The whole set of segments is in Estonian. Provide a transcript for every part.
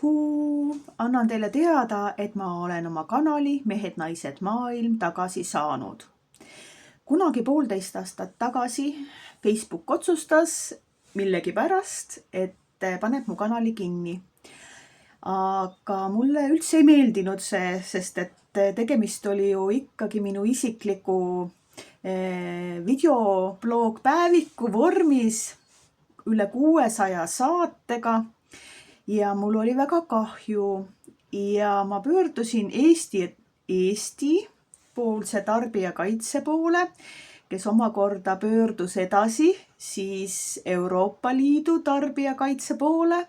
Annan teile teada, et ma olen oma kanali Mehed, naised, maailm tagasi saanud. Kunagi 1,5 aastat tagasi Facebook otsustas millegipärast, et paneb mu kanali kinni. Aga mulle üldse ei meeldinud see, sest et tegemist oli ju ikkagi minu isikliku videoblogpäeviku vormis üle 600 saatega ja mul oli väga kahju ja ma pöördusin Eesti poolse tarbijakaitse poole, kes omakorda pöördus edasi siis Euroopa Liidu tarbijakaitse poole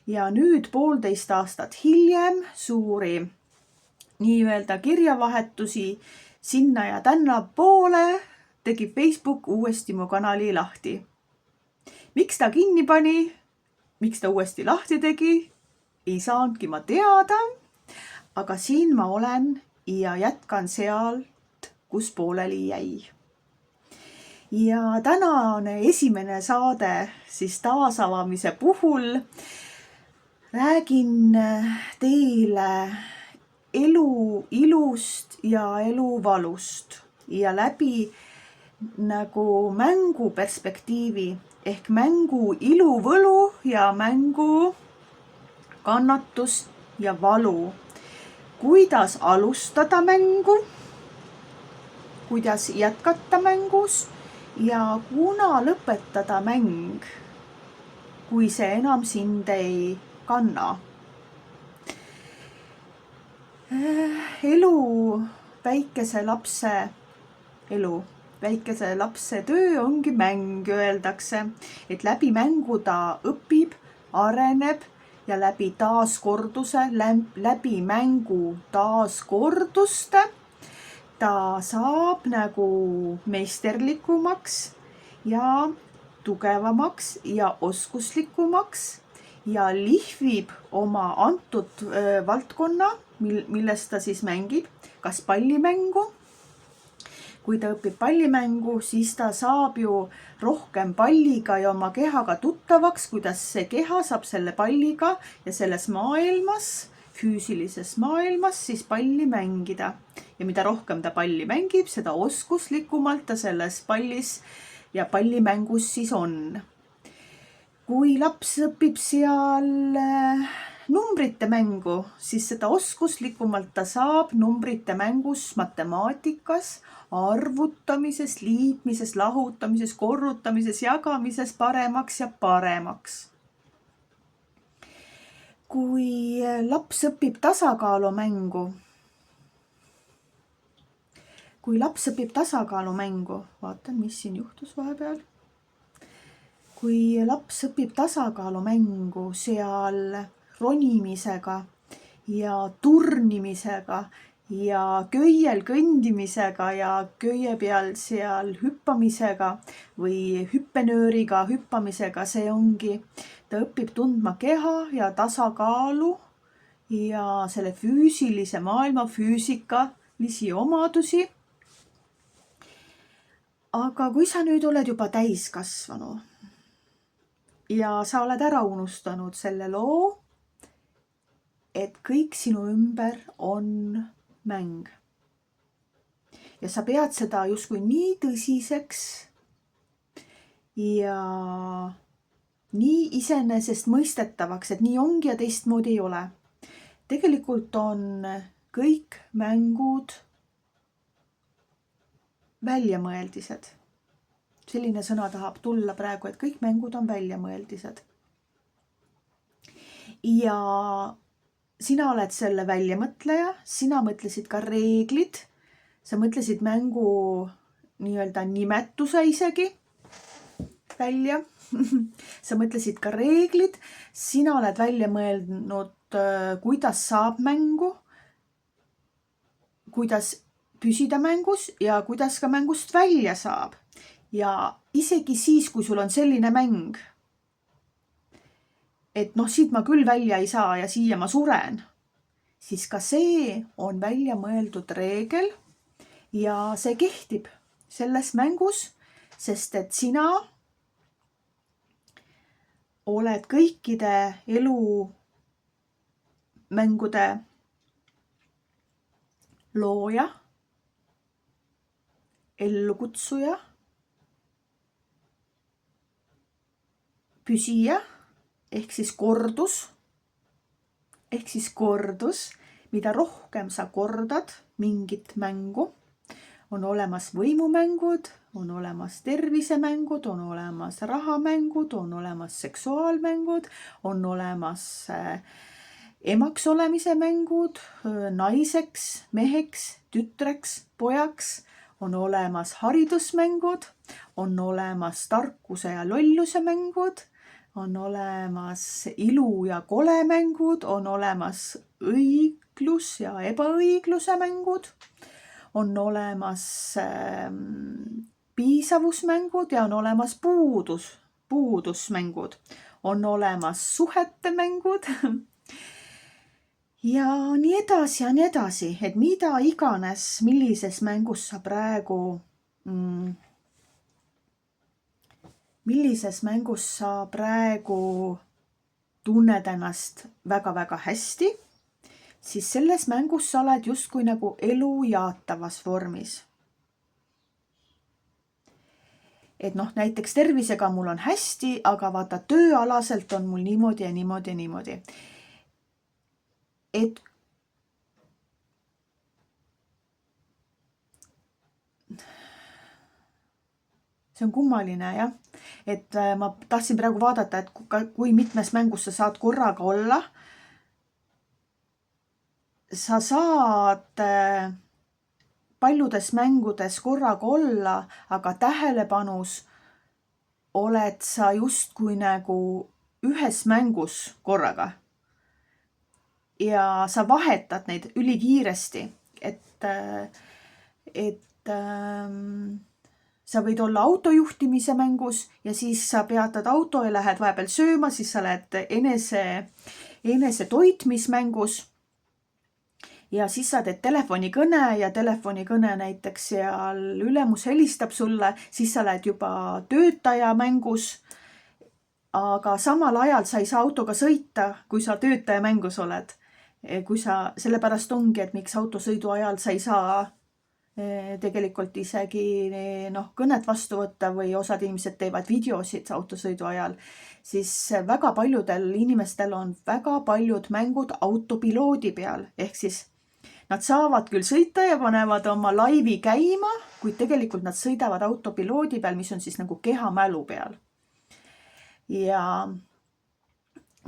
ja nüüd 1,5 aastat hiljem suuri nii-öelda kirjavahetusi sinna ja tänna poole tegi Facebook uuesti mu kanali lahti. Miks ta kinni pani? Miks ta uuesti lahti tegi? Ei saanudki ma teada, aga siin ma olen ja jätkan sealt, kus pooleli jäi. Ja tänane esimene saade siis taasavamise puhul räägin teile elu ilust ja elu valust ja läbi nagu mängu perspektiivi ehk mängu iluvõlu ja mängu kannatus ja valu. Kuidas alustada mängu, kuidas jätkata mängus ja kuna lõpetada mäng, kui see enam sind ei kanna. Väikese lapse töö ongi mäng, öeldakse, et läbi mängu ta õpib, areneb ja läbi mängu taaskorduste ta saab nagu meisterlikumaks ja tugevamaks ja oskuslikumaks ja lihvib oma antud valdkonna, milles ta siis mängib, kas pallimängu. Kui ta õpib pallimängu, siis ta saab ju rohkem palliga ja oma kehaga tuttavaks, kuidas see keha saab selle palliga ja selles maailmas, füüsilises maailmas siis palli mängida. Ja mida rohkem ta palli mängib, seda oskuslikumalt ta selles pallis ja pallimängus siis on. Kui laps õpib seal numbrite mängu, siis seda oskuslikumalt ta saab numbrite mängus, matemaatikas, arvutamises, liitmises, lahutamises, korrutamises, jagamises paremaks ja paremaks. Kui laps õpib tasakaalumängu, vaatan, mis siin juhtus vahepeal. Kui laps õpib tasakaalumängu seal ronimisega ja turnimisega ja köiel kõndimisega ja köie peal seal hüppamisega või hüppenööriga hüppamisega, see ongi, ta õpib tundma keha ja tasakaalu ja selle füüsilise maailma füüsikalisi omadusi. Aga kui sa nüüd oled juba täiskasvanu ja sa oled ära unustanud selle loo, et kõik sinu ümber on mäng. Ja sa pead seda justkui nii tõsiseks ja nii iseenesestmõistetavaks, et nii ongi ja teistmoodi ei ole. Tegelikult on kõik mängud väljamõeldised. Selline sõna tahab tulla praegu, et kõik mängud on väljamõeldised. Ja sina oled selle väljamõtleja, sina mõtlesid ka reeglid, sa mõtlesid mängu nii-öelda nimetuse isegi välja, sa mõtlesid ka reeglid, sina oled välja mõelnud, kuidas saab mängu, kuidas püsida mängus ja kuidas ka mängust välja saab. Ja isegi siis, kui sul on selline mäng, et siit ma küll välja ei saa ja siia ma suren, siis ka see on välja mõeldud reegel ja see kehtib selles mängus, sest et sina oled kõikide elu mängude looja, ellukutsuja, püsija ehk siis kordus, mida rohkem sa kordad mingit mängu, on olemas võimumängud, on olemas tervisemängud, on olemas rahamängud, on olemas seksuaalmängud, on olemas emaks olemise mängud, naiseks, meheks, tütreks, pojaks, on olemas haridusmängud, on olemas tarkuse ja lolluse mängud, on olemas ilu ja kole mängud, on olemas õiglus ja ebaõigluse mängud, on olemas piisavusmängud ja on olemas puudusmängud, on olemas suhete mängud ja nii edasi, et mida iganes, millises mängus sa praegu tunned ennast väga-väga hästi, siis selles mängus sa oled justkui nagu elu jaatavas vormis. Et näiteks tervisega mul on hästi, aga vaata tööalaselt on mul niimoodi ja niimoodi ja niimoodi. Et see on kummaline, jah. Et ma tahtsin praegu vaadata, et kui mitmes mängus sa saad korraga olla. Sa saad paljudes mängudes korraga olla, aga tähelepanus oled sa justkui nagu ühes mängus korraga. Ja sa vahetad neid ülikiiresti, et sa võid olla autojuhtimise mängus ja siis sa peatad auto ja lähed vahepeal sööma, siis sa oled enese toitmismängus. Ja siis sa teed telefonikõne ja telefonikõne näiteks seal ülemus helistab sulle, siis sa oled juba töötaja mängus. Aga samal ajal sa ei saa autoga sõita, kui sa töötaja mängus oled. Sellepärast ongi, et miks autosõidu ajal sa ei saa tegelikult isegi kõnet vastu võtta või osad inimesed teevad videosid autosõidu ajal, siis väga paljudel inimestel on väga paljud mängud autopiloodi peal, ehk siis nad saavad küll sõita ja panevad oma laivi käima, kuid tegelikult nad sõidavad autopiloodi peal, mis on siis nagu kehamälu peal. Ja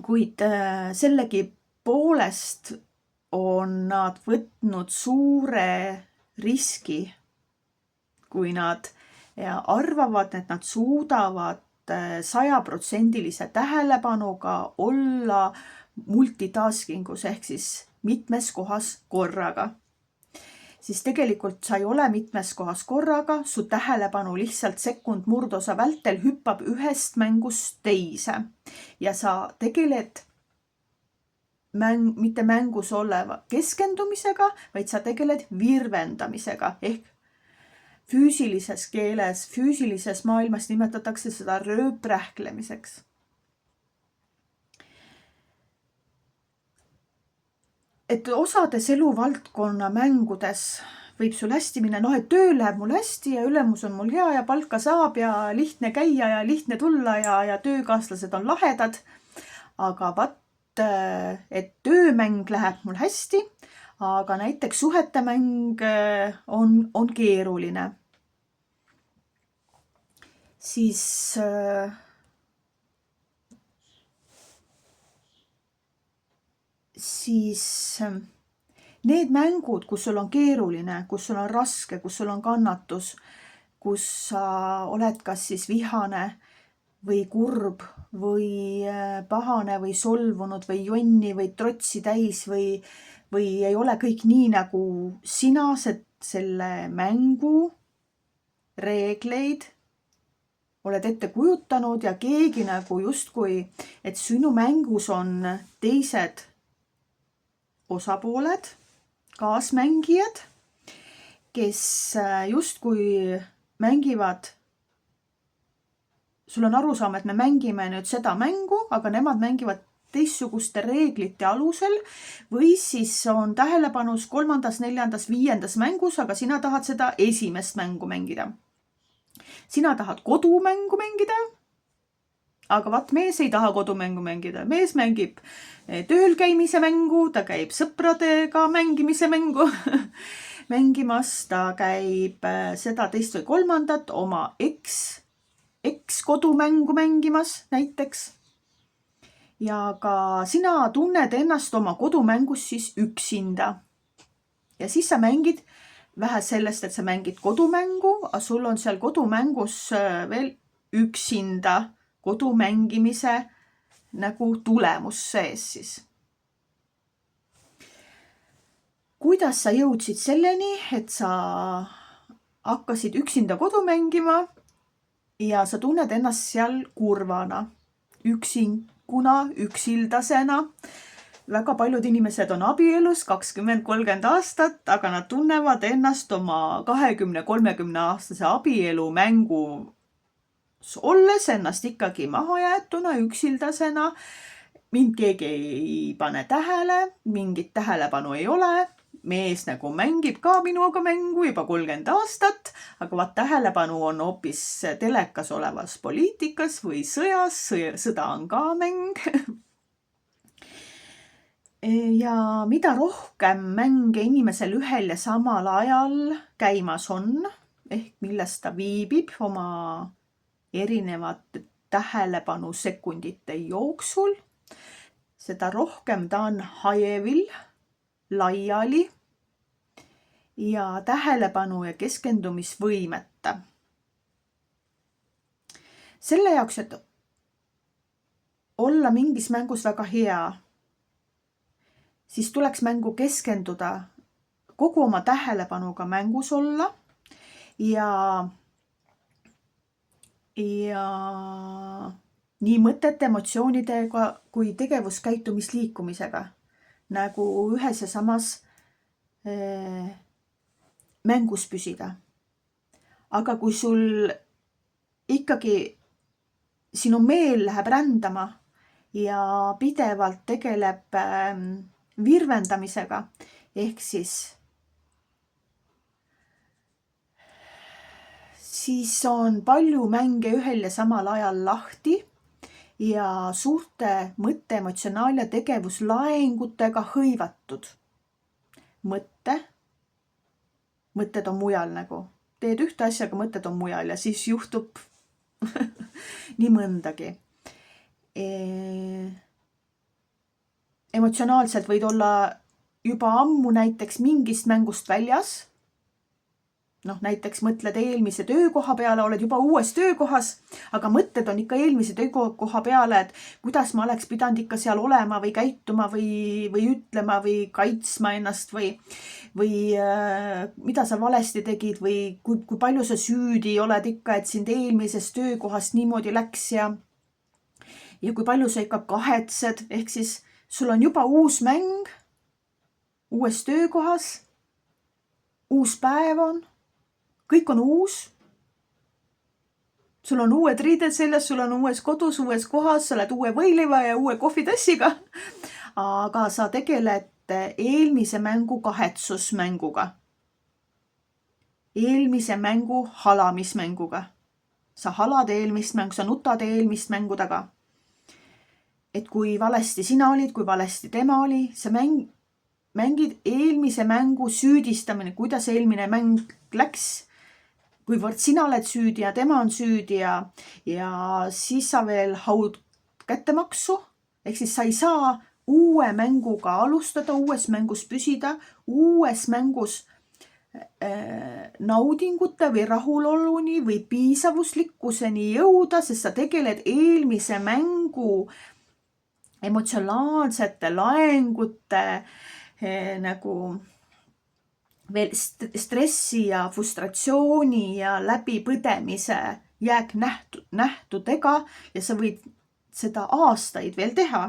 kuid sellegi poolest on nad võtnud suure riski, kui nad arvavad, et nad suudavad 100% tähelepanuga olla multitaskingus ehk siis mitmes kohas korraga. Siis tegelikult sa ei ole mitmes kohas korraga, su tähelepanu lihtsalt sekund murdosa vältel hüppab ühest mängust teise ja sa tegeled mitte mängus oleva keskendumisega, vaid sa tegeled virvendamisega ehk füüsilises keeles, füüsilises maailmas nimetatakse seda rööprähklemiseks. Et osades eluvaldkonna mängudes võib sul hästi minna, et töö läheb mul hästi ja ülemus on mul hea ja palka saab ja lihtne käia ja lihtne tulla ja töökaaslased on lahedad. Aga et töömäng läheb mul hästi, aga näiteks suhetemäng on keeruline. Siis need mängud, kus sul on keeruline, kus sul on raske, kus sul on kannatus, kus sa oled kas siis vihane või kurb või pahane või solvunud või jonni või trotsi täis või ei ole kõik nii, nagu sina selle mängu reegleid oled ette kujutanud ja keegi nagu justkui, et sinu mängus on teised osapooled, kaasmängijad, kes justkui mängivad. Sul on arusaam, et me mängime nüüd seda mängu, aga nemad mängivad teistsuguste reeglite alusel või siis on tähelepanus 3., 4., 5. mängus, aga sina tahad seda esimest mängu mängida. Sina tahad kodumängu mängida, aga vaat mees ei taha kodumängu mängida. Mees mängib tööl käimise mängu, ta käib sõpradega mängimise mängu mängimas, ta käib seda, teist või kolmandat oma kodumängu mängimas näiteks. Ja ka sina tunned ennast oma kodumängus siis üksinda. Ja siis sa mängid vähe sellest, et sa mängid kodumängu, aga sul on seal kodumängus veel üksinda kodumängimise nagu tulemus sees siis. Kuidas sa jõudsid selleni, et sa hakkasid üksinda kodu mängima ja sa tunned ennast seal kurvana, üksinkuna, üksildasena. Väga paljud inimesed on abielus 20-30 aastat, aga nad tunnevad ennast oma 20-30 aastase abielu mängu olles ennast ikkagi mahajäetuna, üksildasena. Mind keegi ei pane tähele, mingit tähelepanu ei ole. Mees nagu mängib ka minuga mängu juba 30 aastat, aga vaat tähelepanu on hoopis telekas olevas poliitikas või sõjas. Sõda on ka mäng. Ja mida rohkem mänge inimesel ühel ja samal ajal käimas on, ehk millest ta viibib oma erinevate tähelepanusekundite jooksul, seda rohkem ta on hajevil, laiali ja tähelepanu ja keskendumisvõimeta. Selle jaoks, et olla mingis mängus väga hea, siis tuleks mängu keskenduda, kogu oma tähelepanuga mängus olla ja nii mõtete, emotsioonidega kui tegevuskäitumisliikumisega nagu ühes ja samas mängus püsida. Aga kui sul ikkagi sinu meel läheb rändama ja pidevalt tegeleb virvendamisega, ehk siis on palju mänge ühel ja samal ajal lahti ja suurte mõtte, emotsionaal- ja tegevuslaengutega hõivatud. Mõtted on mujal nagu. Teed ühte asja, aga mõtted on mujal ja siis juhtub nii mõndagi. Emotsionaalselt võid olla juba ammu näiteks mingist mängust väljas. Näiteks mõtled eelmise töökoha peale, oled juba uues töökohas, aga mõtted on ikka eelmise töökoha peale, et kuidas ma oleks pidanud ikka seal olema või käituma või ütlema või kaitsma ennast või mida sa valesti tegid või kui palju sa süüdi oled ikka, et sind eelmisest töökohast niimoodi läks ja kui palju sa ikka kahetsed, ehk siis sul on juba uus mäng uues töökohas, uus päev on, kõik on uus. Sul on uued riided seljas, sul on uues kodus, uues kohas, sa oled uue võileiva ja uue kohvitassiga. Aga sa tegeled eelmise mängu kahetsusmänguga. Eelmise mängu halamismänguga. Sa halad eelmist mängu, sa nutad eelmist mängu taga. Et kui valesti sina olid, kui valesti tema oli, sa mängid eelmise mängu süüdistamine, kuidas eelmine mäng läks. Kuivõrd sina oled süüdi ja tema on süüdi ja siis sa veel haud kättemaksu, ehk siis sa ei saa uue mänguga alustada, uues mängus püsida, uues mängus naudingute või rahuloluni või piisavuslikkuseni jõuda, sest sa tegeled eelmise mängu emotsionaalsete laengute nagu veel stressi ja frustratsiooni ja läbipõdemise jääknähtudega ja sa võid seda aastaid veel teha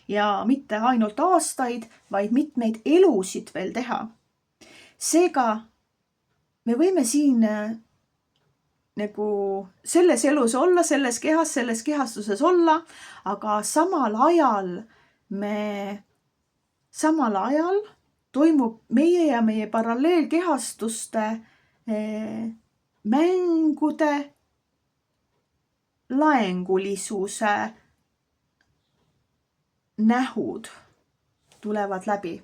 ja mitte ainult aastaid, vaid mitmeid elusid veel teha. Seega me võime siin nagu selles elus olla, selles kehastuses olla, aga samal ajal me samal ajal toimub meie ja meie paralleelkehastuste mängude laengulisuse nähud tulevad läbi.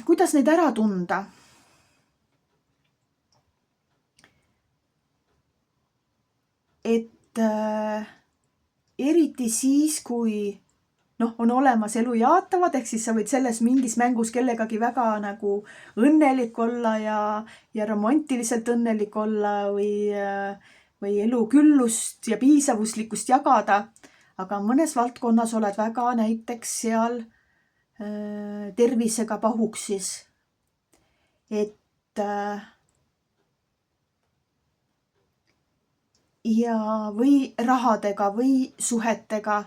Kuidas neid ära tunda? Et eriti siis, kui on olemas elu jaatavad, ehk siis sa võid selles mingis mängus kellegagi väga nagu õnnelik olla ja romantiliselt õnnelik olla või elu küllust ja piisavuslikkust jagada, aga mõnes valdkonnas oled väga näiteks seal tervisega pahuksis. Ja või rahadega või suhetega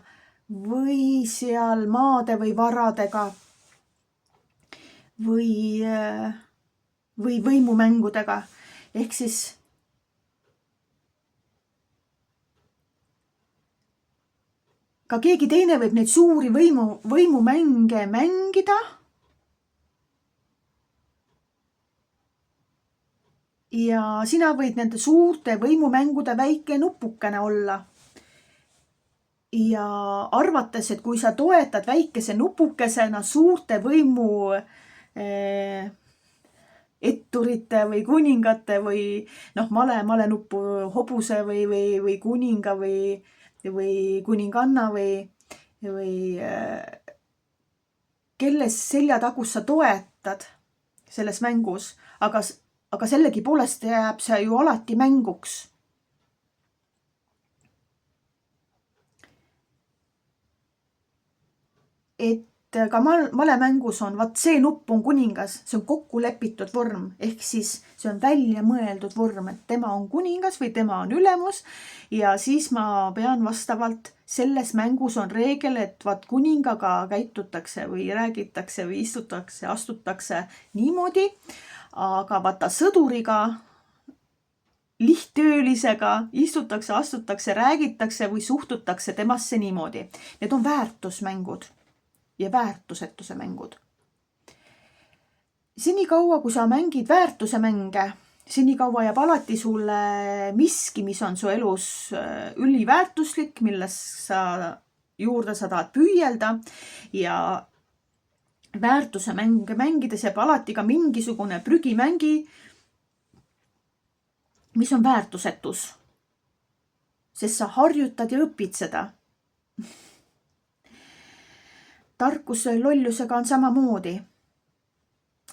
või seal maade või varadega või võimumängudega. Ehk siis ka keegi teine võib neid suuri võimumänge mängida ja sina võid nende suurte võimumängude väike nupukene olla. Ja arvates, et kui sa toetad väikese nupukesena suurte võimu etturite või kuningate või male nuppu hobuse või kuninga või kuninganna või kelle seljatagus sa toetad selles mängus, aga sellegipoolest jääb see ju alati mänguks. Et ka malemängus on, see nupp on kuningas, see on kokku lepitud vorm, ehk siis see on välja mõeldud vorm, et tema on kuningas või tema on ülemus ja siis ma pean vastavalt, selles mängus on reegel, et kuningaga käitutakse või räägitakse või istutakse, astutakse niimoodi, aga vaata sõduriga, lihttöölisega istutakse, astutakse, räägitakse või suhtutakse temasse niimoodi. Need on väärtusmängud ja väärtusetuse mängud. Senikaua, kui sa mängid väärtuse mänge, senikaua jääb alati sulle miski, mis on su elus üliväärtuslik, milles juurde sa tahad püüelda ja väärtuse mänge mängides jääb alati ka mingisugune prügimängi, mis on väärtusetus, sest sa harjutad ja õpid seda. Tarkuse lollusega on samamoodi,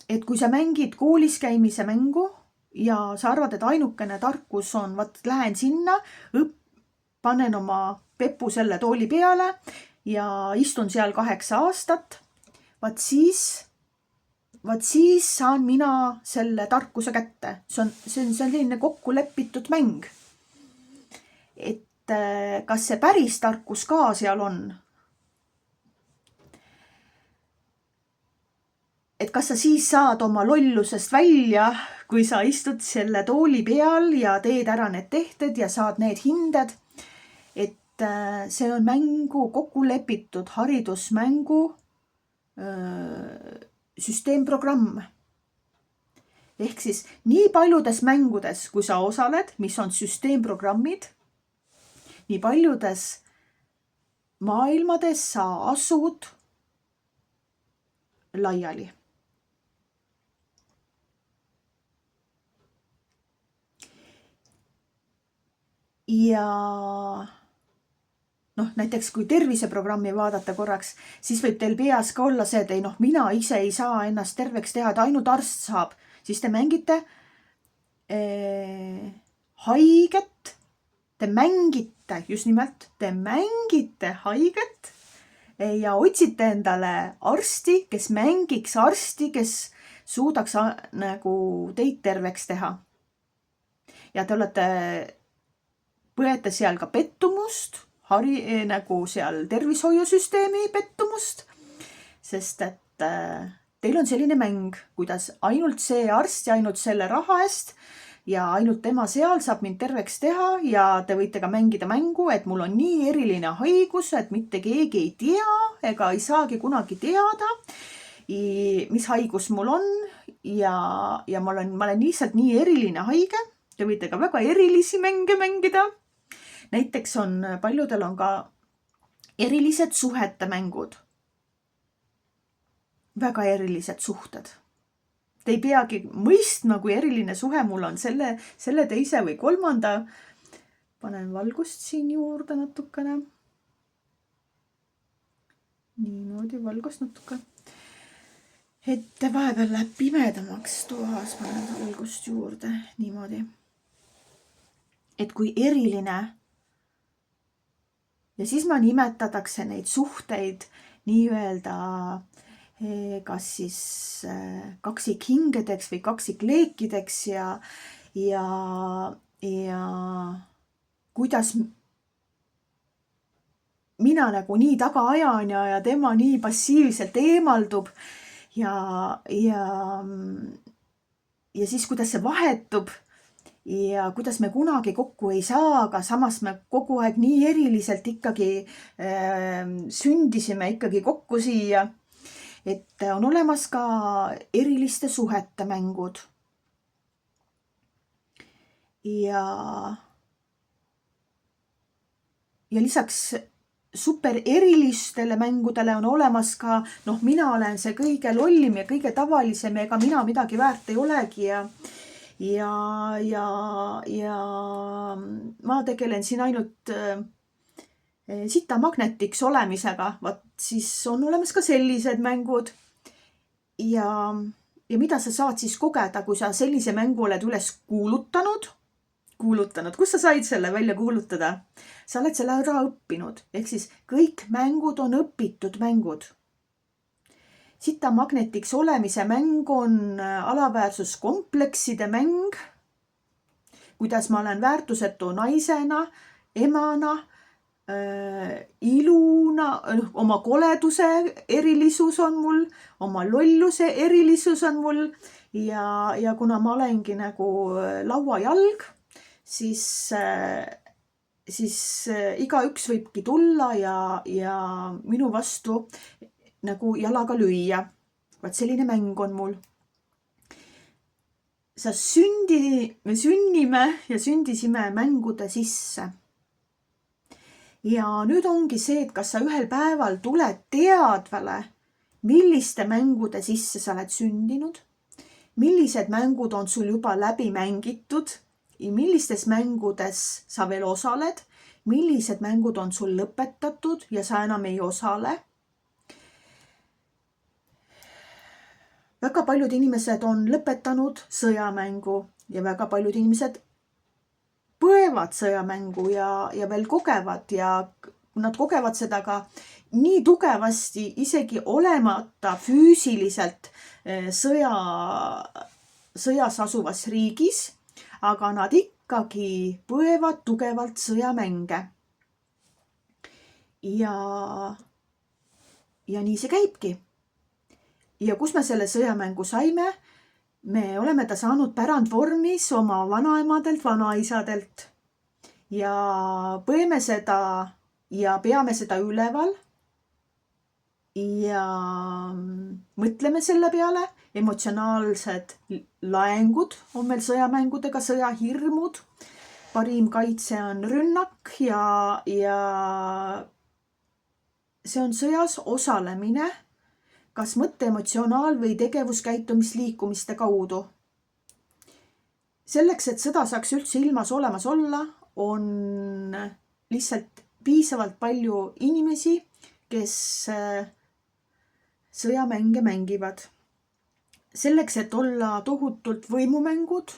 et kui sa mängid koolis käimise mängu ja sa arvad, et ainukene tarkus on, lähen sinna, panen oma pepu selle tooli peale ja istun seal 8 aastat, siis saan mina selle tarkuse kätte. See on selline kokku lepitud mäng. Et kas see päris tarkus ka seal on? Et kas sa siis saad oma lollusest välja, kui sa istud selle tooli peal ja teed ära need tehted ja saad need hinded. Et see on mängu kokku lepitud haridusmängu süsteemprogramm. Ehk siis nii paljudes mängudes, kui sa osaled, mis on süsteemprogrammid, nii paljudes maailmades sa asud laiali. Ja näiteks kui terviseprogrammi vaadata korraks, siis võib teil peas ka olla see, et mina ise ei saa ennast terveks teha, et ainult arst saab. Siis te mängite haiget, te mängite haiget ja otsite endale arsti, kes mängiks arsti, kes suudaks nagu teid terveks teha. Ja te põete seal ka pettumust, nagu seal tervishoiusüsteemi pettumust, sest et teil on selline mäng, kuidas ainult see arst ja ainult selle raha eest ja ainult tema seal saab mind terveks teha ja te võite ka mängida mängu, et mul on nii eriline haigus, et mitte keegi ei tea ega ei saagi kunagi teada, mis haigus mul on ja ma olen lihtsalt nii eriline haige. Te võite ka väga erilisi mänge mängida. Näiteks paljudel on ka erilised suhete mängud. Väga erilised suhted. Te ei peagi mõistma, kui eriline suhe mul on selle teise või kolmanda. Panen valgust siin juurde natukene. Niimoodi valgust natuke. Et vahepeal läheb pimedamaks toas, panen valgust juurde. Niimoodi. Et kui eriline. Ja siis ma nimetatakse neid suhteid nii-öelda kas siis kaksikhingedeks või kaksikleekideks ja kuidas mina nagu nii taga ajan ja tema nii passiivselt eemaldub ja siis kuidas see vahetub ja kuidas me kunagi kokku ei saa, aga samas me kogu aeg nii eriliselt ikkagi sündisime ikkagi kokku siia. Et on olemas ka eriliste suhete mängud. Ja lisaks super erilistele mängudele on olemas ka, mina olen see kõige lollim ja kõige tavalisem, ega mina midagi väärt ei olegi ja ma tegelen siin ainult sitamagnetiks olemisega, siis on olemas ka sellised mängud ja mida sa saad siis kogeda, kui sa sellise mängu oled üles kuulutanud, kus sa said selle välja kuulutada? Sa oled selle ära õppinud, ehk siis kõik mängud on õpitud mängud. Sitamagnetiks olemise mäng on alaväärsuskomplekside mäng, kuidas ma olen väärtusetu naisena, emana, iluna, oma koleduse erilisus on mul, oma lolluse erilisus on mul ja kuna ma olengi nagu lauajalg, siis igaüks võibki tulla ja minu vastu nagu jalaga lüüa. Vaat selline mäng on mul. Me sünnime ja sündisime mängude sisse. Ja nüüd ongi see, et kas sa ühel päeval tuled teadvale, milliste mängude sisse sa oled sündinud, millised mängud on sul juba läbi mängitud, millistes mängudes sa veel osaled, millised mängud on sul lõpetatud ja sa enam ei osale. Väga paljud inimesed on lõpetanud sõjamängu ja väga paljud inimesed põevad sõjamängu ja veel kogevad ja nad kogevad seda ka nii tugevasti, isegi olemata füüsiliselt sõjas asuvas riigis, aga nad ikkagi põevad tugevalt sõjamänge. Ja nii see käibki. Ja kus me selle sõjamängu saime? Me oleme ta saanud pärandvormis oma vanaemadelt, vanaisadelt ja põeme seda ja peame seda üleval ja mõtleme selle peale. Emotsionaalsed laengud on meil sõjamängudega, sõjahirmud. Parim kaitse on rünnak ja see on sõjas osalemine. Kas mõtte, emotsionaal või tegevuskäitumisliikumiste kaudu. Selleks, et sõda saaks üldse ilmas olemas olla, on lihtsalt piisavalt palju inimesi, kes sõjamänge mängivad. Selleks, et olla tohutult võimumängud,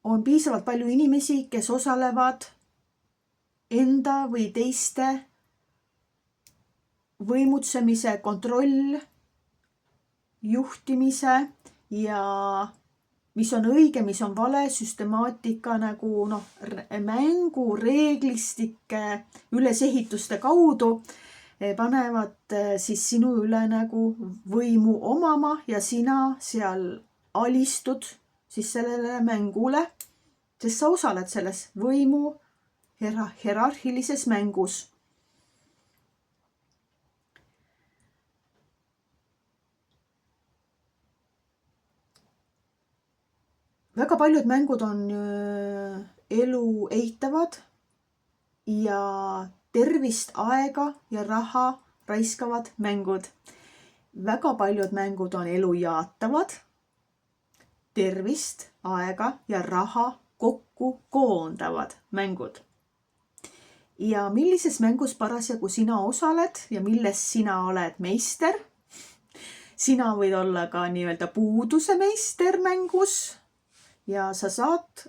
on piisavalt palju inimesi, kes osalevad enda või teiste võimutsemise, kontroll, juhtimise ja mis on õige, mis on vale, süstemaatika nagu mängureeglistike ülesehituste kaudu panevad siis sinu üle nagu võimu omama ja sina seal alistud siis sellele mängule, sest sa osaled selles võimu hierarhilises mängus. Väga paljud mängud on elu eitavad ja tervist, aega ja raha raiskavad mängud. Väga paljud mängud on elu jaatavad, tervist, aega ja raha kokku koondavad mängud. Ja millises mängus parasjagu sina osaled ja milles sina oled meister? Sina võid olla ka nii-öelda puuduse meister mängus ja sa saad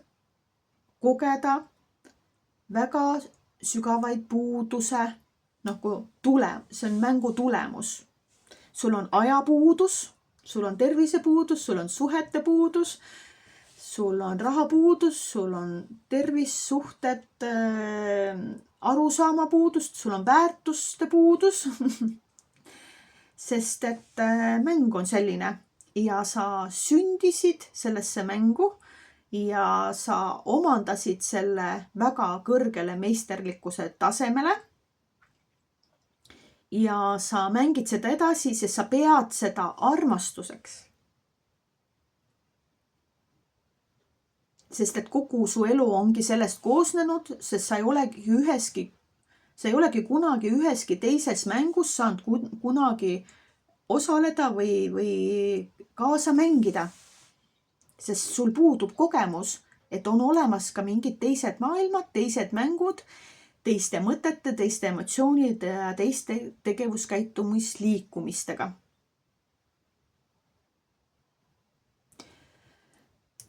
kogeda väga sügavaid puuduse, see on mängu tulemus. Sul on ajapuudus, sul on tervisepuudus, sul on suhete puudus, sul on rahapuudus, sul on tervissuhted, arusaama puudust, sul on väärtuste puudus. Sest et mäng on selline ja sa sündisid sellesse mängu ja sa omandasid selle väga kõrgele meisterlikkuse tasemele. Ja sa mängid seda edasi, sest sa pead seda armastuseks. Sest et kogu su elu ongi sellest koosnenud, sest sa ei olegi kunagi üheski teises mängus saanud kunagi osaleda või kaasa mängida. Sest sul puudub kogemus, et on olemas ka mingid teised maailmad, teised mängud, teiste mõtete, teiste emotsioonide ja teiste tegevuskäitumisliikumistega.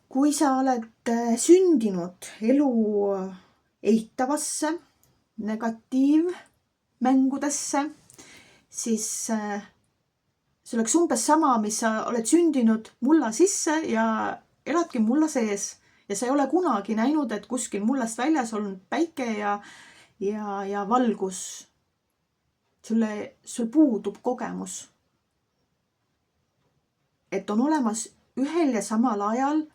Kui sa oled sündinud elu eitavasse, negatiivmängudesse, siis see oleks umbes sama, mis sa oled sündinud mulla sisse ja eladki mulla sees. Ja sa ei ole kunagi näinud, et kuskil mullast väljas on päike ja valgus. Sul puudub kogemus. Et on olemas ühel ja samal ajal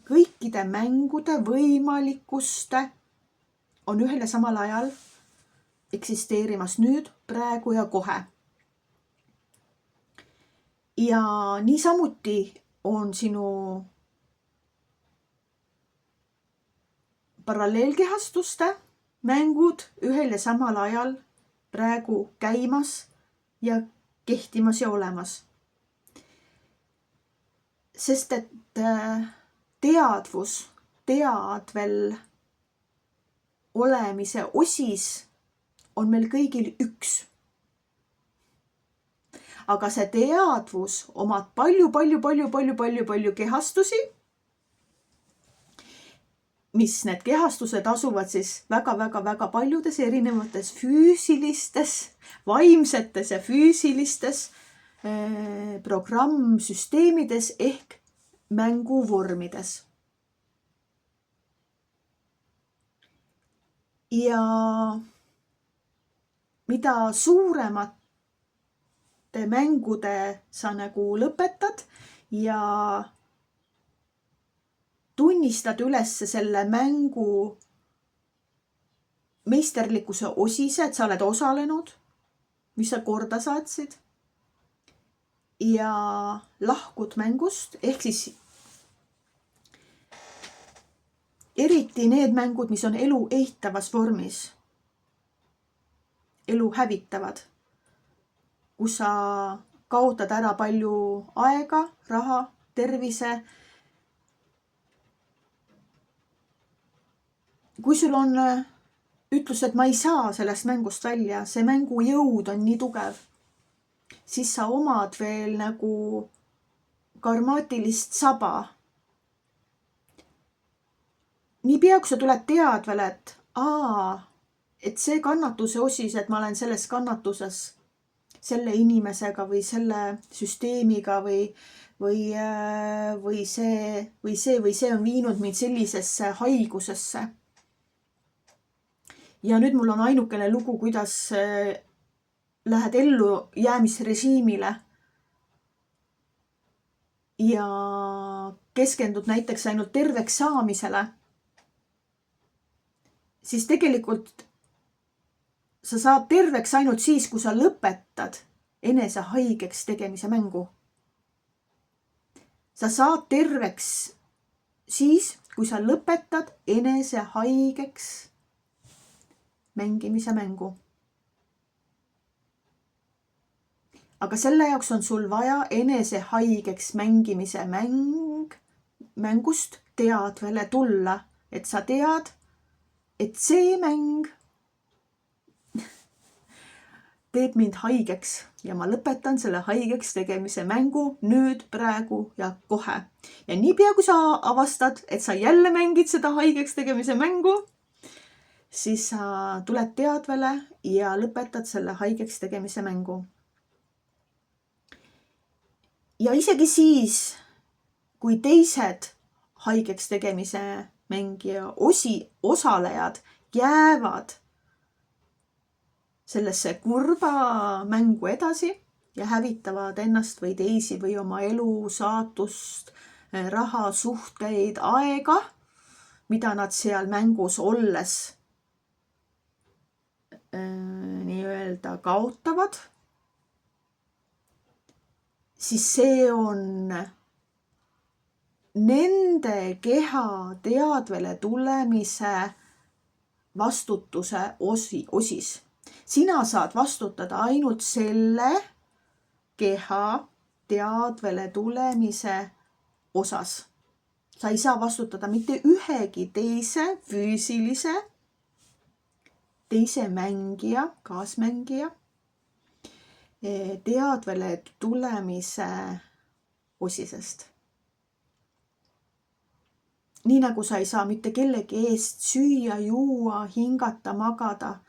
kõikide mängude võimalikkuste on ühel ja samal ajal eksisteerimas nüüd, praegu ja kohe. Ja niisamuti on sinu paralleelkehastuste mängud ühel ja samal ajal praegu käimas ja kehtimas ja olemas. Sest et teadvus, teadvel olemise osis on meil kõigil üks. Aga see teadvus omab palju kehastusi, mis need kehastused asuvad siis väga paljudes erinevates füüsilistes, vaimsetes ja füüsilistes programmsüsteemides ehk mänguvormides. Ja mida suuremate mängude sa nagu lõpetad ja tunnistad üles selle mängu meisterlikkuse osise, et sa oled osalenud, mis sa korda saatsid ja lahkud mängust, ehk siis eriti need mängud, mis on elu eitavas vormis, elu hävitavad, kus sa kaotad ära palju aega, raha, tervise. Kui sul on ütlus, et ma ei saa sellest mängust välja, see mängu jõud on nii tugev, siis sa omad veel nagu karmaatilist saba. Niipea kui sa tuled teadvele, et see kannatuse osis, et ma olen selles kannatuses selle inimesega või selle süsteemiga või see on viinud mind sellisesse haigusesse. Ja nüüd mul on ainukene lugu, kuidas lähed ellu jäämisrežiimile. ja keskendud näiteks ainult terveks saamisele, siis tegelikult sa saad terveks ainult siis, kui sa lõpetad enese haigeks tegemise mängu. Sa saad terveks siis, kui sa lõpetad enese haigeks mängimise mängu. Aga selle jaoks on sul vaja enese haigeks mängimise mängust teadvele tulla, et sa tead, et see mäng teeb mind haigeks ja ma lõpetan selle haigeks tegemise mängu nüüd, praegu ja kohe. Ja niipea, kui sa avastad, et sa jälle mängid seda haigeks tegemise mängu, siis sa tuled teadvele ja lõpetad selle haigeks tegemise mängu. Ja isegi siis, kui teised haigeks tegemise mängija osalejad jäävad sellesse kurba mängu edasi ja hävitavad ennast või teisi või oma elu, saatust, raha, suhteid, aega, mida nad seal mängus olles nii-öelda kaotavad, siis see on nende keha teadvele tulemise vastutuse osis. Sina saad vastutada ainult selle keha teadvele tulemise osas. Sa ei saa vastutada mitte ühegi teise füüsilise, teise mängija, kaasmängija teadvele tulemise osisest. Nii nagu sa ei saa mitte kellegi eest süüa, juua, hingata, magada.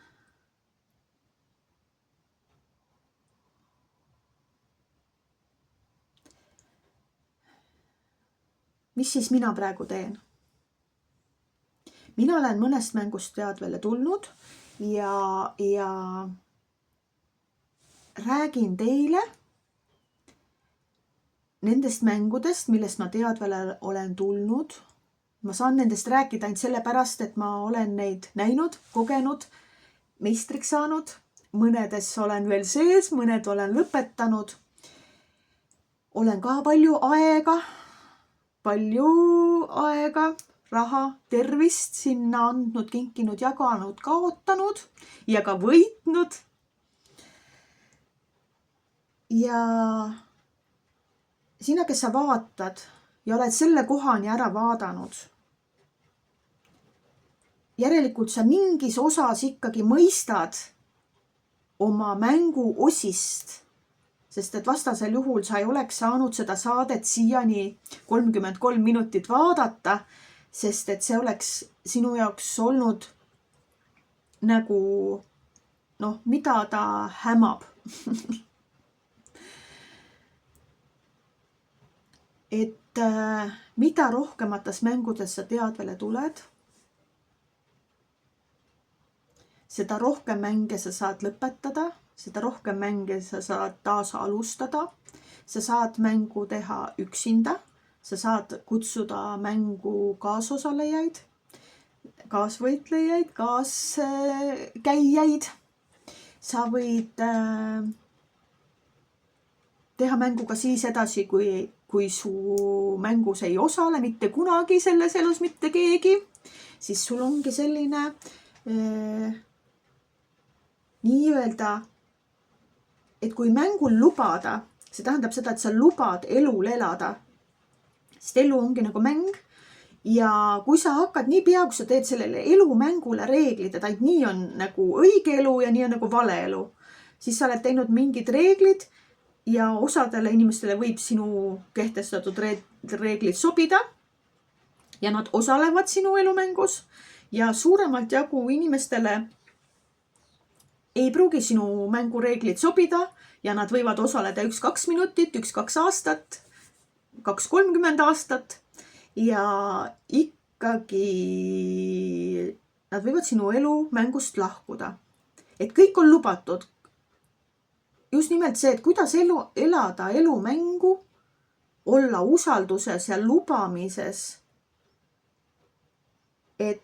Mis siis mina praegu teen? Mina olen mõnest mängust teadvele tulnud ja räägin teile nendest mängudest, millest ma teadvele olen tulnud. Ma saan nendest rääkida ainult sellepärast, et ma olen neid näinud, kogenud, meistriks saanud. Mõnedes olen veel sees, mõned olen lõpetanud. Olen ka palju aega, raha, tervist sinna andnud, kinkinud, jaganud, kaotanud ja ka võitnud. Ja sina, kes sa vaatad ja oled selle kohani ära vaadanud, järelikult sa mingis osas ikkagi mõistad oma mängu osist, sest et vastasel juhul sa ei oleks saanud seda saadet siiani 33 minutit vaadata, sest et see oleks sinu jaoks olnud nagu, mida ta hämab. Et mida rohkemates mängudes sa teadvele tuled, seda rohkem mänge sa saad lõpetada, seda rohkem mänge sa saad taas alustada, sa saad mängu teha üksinda, sa saad kutsuda mängu kaasosalejaid, kaasvõitlejaid, kaaskäijaid. Sa võid teha mängu ka siis edasi, kui su mängus ei osale mitte kunagi selles elus mitte keegi, siis sul ongi selline nii-öelda, et kui mängul lubada, see tähendab seda, et sa lubad elul elada, sest elu ongi nagu mäng ja kui sa hakkad niipea, kui sa teed sellele elumängule reeglid, et ainult nii on nagu õige elu ja nii on nagu vale elu, siis sa oled teinud mingid reeglid ja osadele inimestele võib sinu kehtestatud reeglid sobida ja nad osalevad sinu elumängus ja suuremalt jagu inimestele ei pruugi sinu mängureeglid sobida ja nad võivad osaleda 1-2 minutit, 1-2 aastat, 2-30 aastat ja ikkagi nad võivad sinu elumängust lahkuda. Et kõik on lubatud. Just nimelt see, et kuidas elada elumängu olla usalduses ja lubamises, et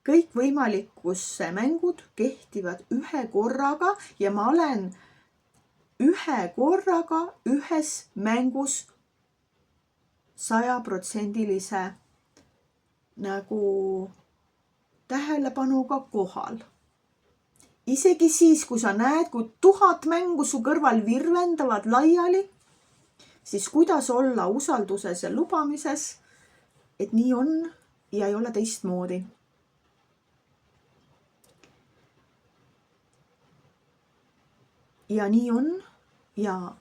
kõikvõimalikkuse mängud kehtivad ühe korraga ja ma olen ühe korraga ühes mängus 100% nagu tähelepanuga kohal. Isegi siis, kui sa näed, kui 1000 mängu su kõrval virvendavad laiali, siis kuidas olla usalduses ja lubamises, et nii on ja ei ole teistmoodi. Ja nii on ja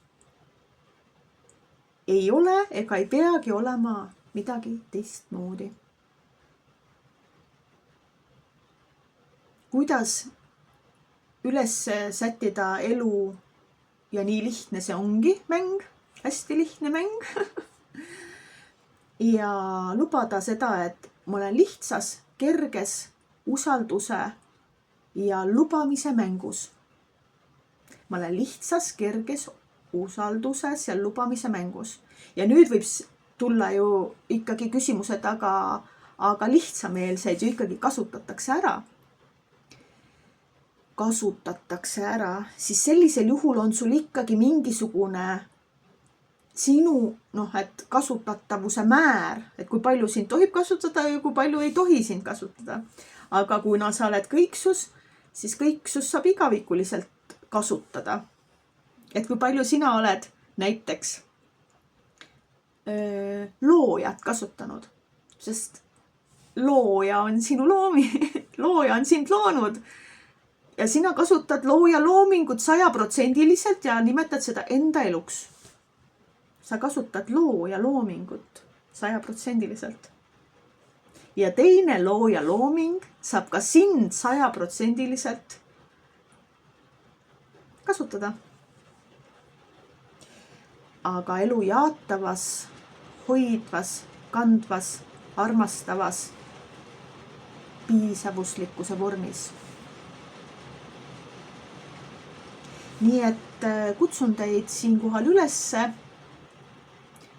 ei ole ega ei peagi olema midagi teistmoodi. Kuidas üles sättida elu ja nii lihtne see ongi mäng, hästi lihtne mäng. Ja lubada seda, et ma olen lihtsas, kerges usalduse ja lubamise mängus. Ma olen lihtsas, kerges usalduses ja lubamise mängus. Ja nüüd võib tulla ju ikkagi küsimused, aga lihtsameelseid ju ikkagi kasutatakse ära, siis sellisel juhul on sul ikkagi mingisugune sinu, et kasutatavuse määr, et kui palju sind tohib kasutada ja kui palju ei tohi sind kasutada. Aga kuna sa oled kõiksus, siis kõiksus saab igavikuliselt kasutada. Et kui palju sina oled näiteks loojat kasutanud, sest looja on sinu looja on sind loonud ja sina kasutad looja loomingut 100% ja nimetad seda enda eluks. Sa kasutad looja loomingut 100%. Ja teine looja looming saab ka sind 100% kasutada. Aga elu jaatavas, hoidvas, kandvas, armastavas piisavuslikkuse vormis. Nii et kutsun teid siinkohal ülesse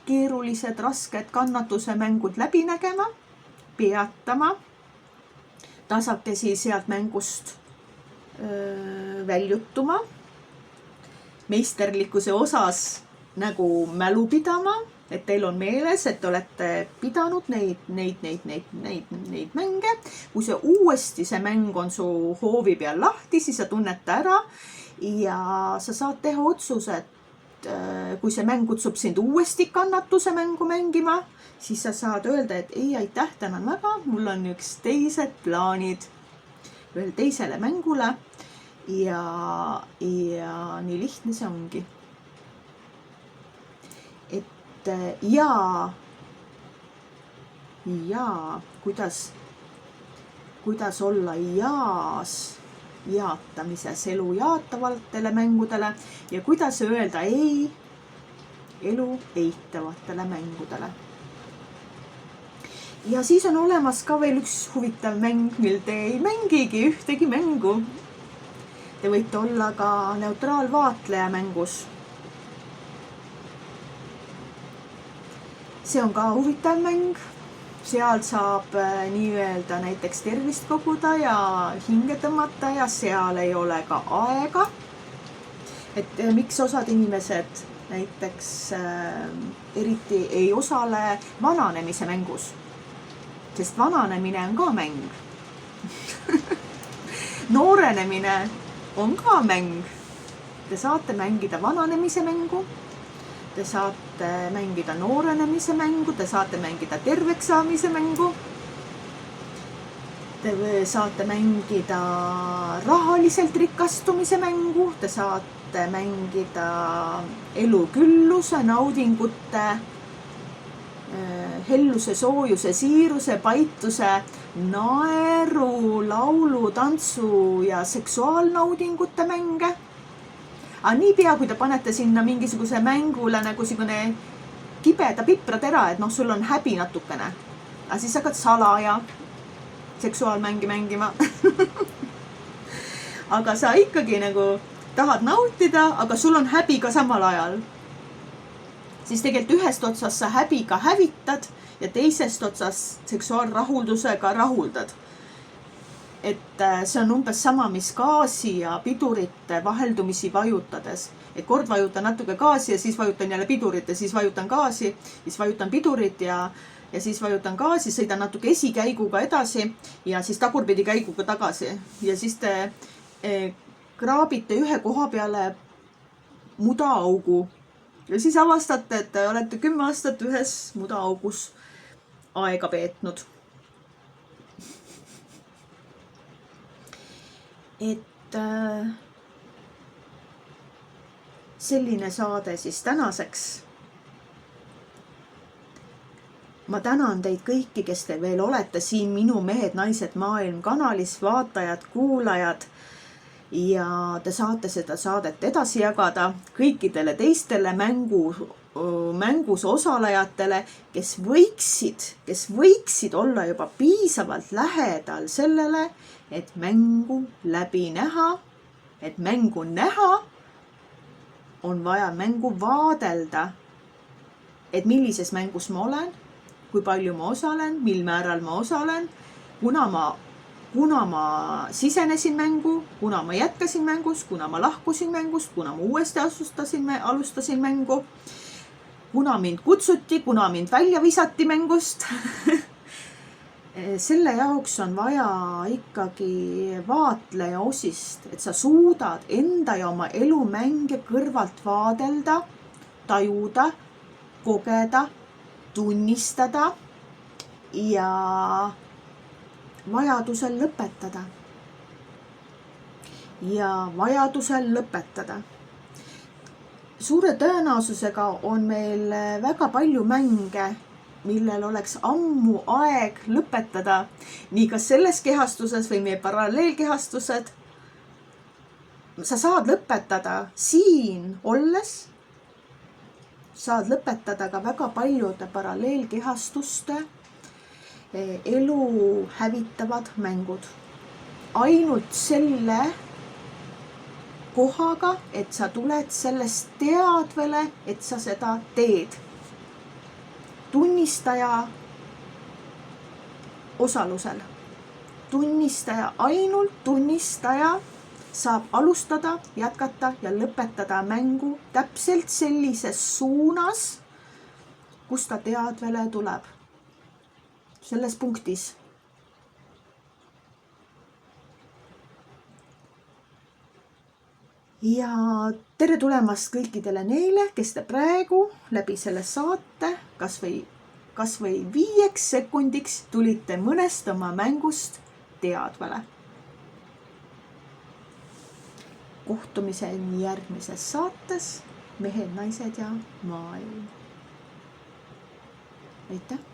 keerulised, rasked kannatuse mängud läbi nägema, peatama, tasakesi sealt mängust väljutuma, meisterlikkuse osas nagu mälu pidama, et teil on meeles, et te olete pidanud neid mänge. Kui see mäng on su hoovi peal lahti, siis sa tunned ta ära ja sa saad teha otsused. Kui see mäng kutsub sind uuesti kannatuse mängu mängima, siis sa saad öelda, et ei, aitäh, tänan väga, mul on üks teised plaanid veel teisele mängule ja nii lihtne see ongi. Et ja kuidas olla jaatamises elu jaatavatele mängudele ja kuidas öelda ei elu eitavatele mängudele. Ja siis on olemas ka veel üks huvitav mäng, mil te ei mängigi ühtegi mängu. Te võite olla ka neutraalvaatleja mängus. See on ka huvitav mäng. Seal saab nii-öelda näiteks tervist koguda ja hinge tõmmata ja seal ei ole ka aega. Et miks osad inimesed näiteks eriti ei osale vananemise mängus, sest vananemine on ka mäng. Noorenemine on ka mäng. Te saate mängida vananemise mängu. Te saate mängida noorenemise mängu, te saate mängida terveks saamise mängu. Te saate mängida rahaliselt rikastumise mängu, te saate mängida elukülluse, naudingute, helluse, soojuse, siiruse, paituse, naeru, laulu, tantsu ja seksuaalnaudingute mänge. Aga niipea, kui te panete sinna mingisuguse mängule nagu sigune kibeda pipratera, et sul on häbi natukene. Aga siis hakkad salaja seksuaalmängi mängima. Aga sa ikkagi nagu tahad nautida, aga sul on häbi ka samal ajal. siis tegelikult ühest otsast sa häbiga hävitad ja teisest otsast seksuaalrahuldusega rahuldad. Et see on umbes sama, mis gaasi ja pidurite vaheldumisi vajutades. Et kord vajutan natuke gaasi ja siis vajutan jälle pidurit ja siis vajutan gaasi, siis vajutan pidurit ja siis vajutan gaasi, sõidan natuke esikäiguga edasi ja siis tagurpidi käiguga tagasi. Ja siis te kraabite ühe koha peale mudaaugu ja siis avastate, et te olete 10 aastat ühes mudaaugus aega peetnud. Et selline saade siis tänaseks. Ma tänan teid kõiki, kes te veel olete siin minu Mehed, Naised, Maailm kanalis, vaatajad, kuulajad ja te saate seda saadet edasi jagada kõikidele teistele mängus osalejatele, kes võiksid olla juba piisavalt lähedal sellele, et mängu läbi näha, et mängu näha, on vaja mängu vaadelda, et millises mängus ma olen, kui palju ma osalen, mil määral ma osalen, kuna ma sisenesin mängu, kuna ma jätkasin mängus, kuna ma lahkusin mängust, kuna ma uuesti alustasin mängu, kuna mind kutsuti, kuna mind välja visati mängust. Selle jaoks on vaja ikkagi vaatleja osist, et sa suudad enda ja oma elumänge kõrvalt vaadelda, tajuda, kogeda, tunnistada ja vajadusel lõpetada. Suure tõenäosusega on meil väga palju mänge, millel oleks ammu aeg lõpetada, nii kas selles kehastuses või meie paralleelkehastused. Sa saad lõpetada siin olles, saad lõpetada ka väga paljude paralleelkehastuste elu hävitavad mängud. Ainult selle kohaga, et sa tuled sellest teadvele, et sa seda teed. Tunnistaja osalusel. Ainult tunnistaja saab alustada, jätkata ja lõpetada mängu täpselt sellises suunas, kus ta teadvele tuleb. Selles punktis. Ja tere tulemast kõikidele neile, kes te praegu läbi selle saate kas või 5 sekundiks tulite mõnest oma mängust teadvale. Kohtumiseni järgmises saates Mehed, Naised ja Maailm. Aitäh!